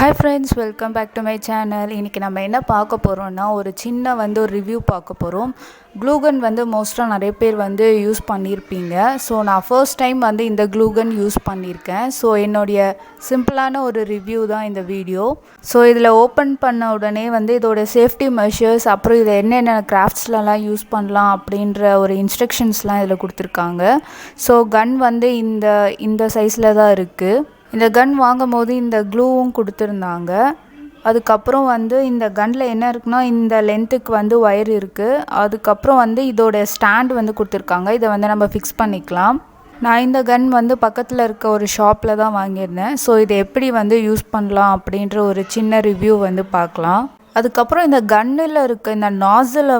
Hi friends, welcome back to my channel. இன்னைக்கு நம்ம என்ன பார்க்க போறோம்னா ஒரு சின்ன ஒரு ரிவ்யூ பார்க்க போறோம். க்ளூ கன் மோஸ்டா நிறைய பேர் யூஸ் பண்ணிருப்பீங்க. ஸோ நான் ஃபர்ஸ்ட் டைம் இந்த க்ளூ கன் யூஸ் பண்ணியிருக்கேன். ஸோ என்னுடைய சிம்பிளான ஒரு ரிவ்யூ தான் இந்த வீடியோ. ஸோ இதில் ஓப்பன் பண்ண உடனே இதோட சேஃப்டி மெஷர்ஸ், அப்புறம் இதை என்னென்ன கிராஃப்ட்ஸ்லலாம் யூஸ் பண்ணலாம் அப்படின்ற ஒரு இன்ஸ்ட்ரக்ஷன்ஸ்லாம் இதில் கொடுத்துருக்காங்க. ஸோ கன் இந்த சைஸில் தான் இருக்குது. இந்த கன் வாங்கும்போது இந்த க்ளூவும் கொடுத்துருந்தாங்க. அதுக்கப்புறம் இந்த கன்னில் என்ன இருக்குன்னா, இந்த லென்த்துக்கு ஒயர் இருக்குது. அதுக்கப்புறம் இதோட ஸ்டாண்ட் கொடுத்துருக்காங்க. இதை நம்ம ஃபிக்ஸ் பண்ணிக்கலாம். நான் இந்த கன் பக்கத்தில் இருக்க ஒரு ஷாப்பில் தான் வாங்கியிருந்தேன். ஸோ இதை எப்படி யூஸ் பண்ணலாம் அப்படின்ற ஒரு சின்ன ரிவ்யூ பார்க்கலாம். அதுக்கப்புறம் இந்த கன்னில் இருக்க இந்த நாசிலை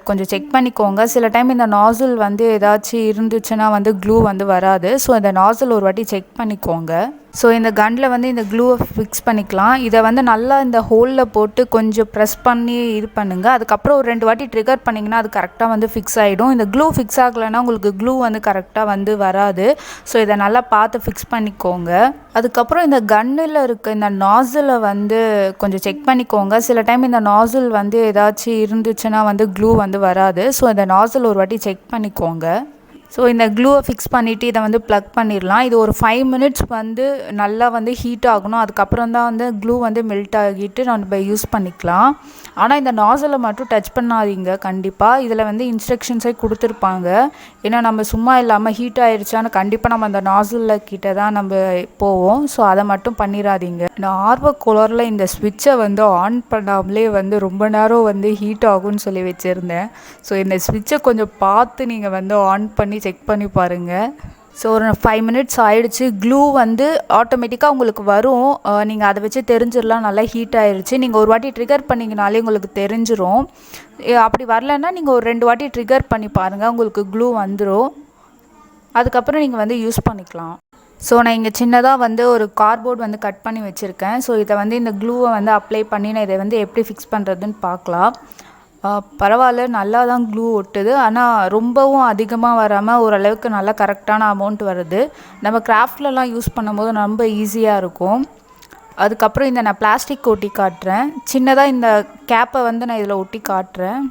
கொஞ்சம் செக் பண்ணிக்கோங்க. சில டைம் இந்த நாசில் ஏதாச்சும் இருந்துச்சுன்னா க்ளூ வராது. ஸோ இந்த நாசில் ஒரு வாட்டி செக் பண்ணிக்கோங்க. ஸோ இந்த கன்னில் இந்த க்ளூவை ஃபிக்ஸ் பண்ணிக்கலாம். இதை நல்லா இந்த ஹோலில் போட்டு கொஞ்சம் ப்ரெஸ் பண்ணி இது பண்ணுங்கள். அதுக்கப்புறம் ஒரு 2 வாட்டி ட்ரிகர் பண்ணிங்கன்னா அது கரெக்டாக ஃபிக்ஸ் ஆகிடும். இந்த க்ளூ ஃபிக்ஸ் ஆகலைன்னா உங்களுக்கு க்ளூ கரெக்டாக வராது. ஸோ இதை நல்லா பார்த்து ஃபிக்ஸ் பண்ணிக்கோங்க. அதுக்கப்புறம் இந்த கன்னில் இருக்க இந்த நாசிலை கொஞ்சம் செக் பண்ணிக்கோங்க. சில டைம் இந்த நாசில் ஏதாச்சும் இருந்துச்சுன்னா க்ளூ வராது. ஸோ இந்த நாசில் ஒரு வாட்டி செக் பண்ணிக்கோங்க. ஸோ இந்த க்ளூவை ஃபிக்ஸ் பண்ணிவிட்டு இதை ப்ளக் பண்ணிடலாம். இது ஒரு 5 மினிட்ஸ் நல்லா ஹீட் ஆகணும். அதுக்கப்புறம் தான் க்ளூ மெல்ட் ஆகிட்டு நம்ம யூஸ் பண்ணிக்கலாம். ஆனால் இந்த நாசிலை மட்டும் டச் பண்ணாதீங்க கண்டிப்பாக. இதில் இன்ஸ்ட்ரக்ஷன்ஸே கொடுத்துருப்பாங்க. ஏன்னா நம்ம சும்மா இல்லாமல் ஹீட் ஆகிடுச்சான்னு கண்டிப்பாக நம்ம அந்த நாசிலில் கிட்ட தான் நம்ம போவோம். ஸோ அதை மட்டும் பண்ணிடாதீங்க. நான் ஆர்வ கோளாறில் இந்த ஸ்விட்சை ஆன் பண்ணாமலே ரொம்ப நேரம் ஹீட் ஆகும்னு சொல்லி வச்சுருந்தேன். ஸோ இந்த ஸ்விட்சை கொஞ்சம் பார்த்து நீங்கள் ஆன் பண்ணி செக் பண்ணி பாருங்கள். ஸோ ஒரு 5 மினிட்ஸ் ஆகிடுச்சு. க்ளூ ஆட்டோமேட்டிக்காக உங்களுக்கு வரும். நீங்கள் அதை வச்சு தெரிஞ்சிடலாம் நல்லா ஹீட் ஆகிடுச்சு. நீங்கள் ஒரு வாட்டி ட்ரிகர் பண்ணிங்கனாலே உங்களுக்கு தெரிஞ்சிடும். அப்படி வரலன்னா நீங்கள் ஒரு 2 வாட்டி ட்ரிகர் பண்ணி பாருங்கள், உங்களுக்கு க்ளூ வந்துடும். அதுக்கப்புறம் நீங்கள் யூஸ் பண்ணிக்கலாம். ஸோ நான் இங்கே சின்னதாக ஒரு கார்ட்போர்ட் கட் பண்ணி வச்சுருக்கேன். ஸோ இதை இந்த க்ளூவை அப்ளை பண்ணி நான் இதை எப்படி ஃபிக்ஸ் பண்ணுறதுன்னு பார்க்கலாம். பரவாயில்ல, நல்லா தான் க்ளூ ஒட்டுது. ஆனால் ரொம்பவும் அதிகமாக வராமல் ஓரளவுக்கு நல்லா கரெக்டான அமௌண்ட் வருது. நம்ம கிராஃப்ட்லலாம் யூஸ் பண்ணும்போது ரொம்ப ஈஸியாக இருக்கும். அதுக்கப்புறம் நான் பிளாஸ்டிக் ஒட்டி காட்டுறேன். சின்னதாக இந்த கேப்பை நான் இதில் ஒட்டி காட்டுறேன்.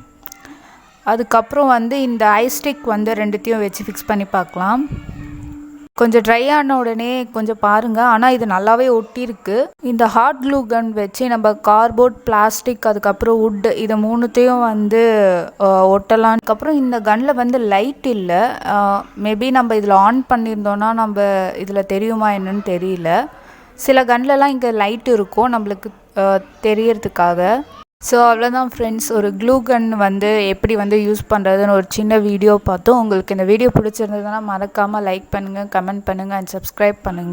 அதுக்கப்புறம் இந்த ஐஸ்டிக் 2த்தையும் வச்சு ஃபிக்ஸ் பண்ணி பார்க்கலாம். கொஞ்சம் ட்ரை ஆன உடனே கொஞ்சம் பாருங்கள். ஆனால் இது நல்லாவே ஒட்டியிருக்கு. இந்த ஹாட் க்ளூ கன் வச்சு நம்ம கார்ட்போர்ட், பிளாஸ்டிக், அதுக்கப்புறம் வுட், இது 3த்தையும் ஒட்டலாம். அதுக்கப்புறம் இந்த கன்னில் லைட் இல்லை. மேபி நம்ம இதில் ஆன் பண்ணியிருந்தோன்னா நம்ம இதில் தெரியுமா என்னன்னு தெரியல. சில கன்லலாம் இங்கே லைட் இருக்கும் நம்மளுக்கு தெரியறதுக்காக. ஸோ அவ்வளோதான் ஃப்ரெண்ட்ஸ், ஒரு க்ளூ கன் எப்படி யூஸ் பண்ணுறதுன்னு ஒரு சின்ன வீடியோ பார்த்தோம். உங்களுக்கு இந்த வீடியோ பிடிச்சிருந்ததுன்னா மறக்காமல் லைக் பண்ணுங்கள், கமெண்ட் பண்ணுங்கள் அண்ட் சப்ஸ்கிரைப் பண்ணுங்கள்.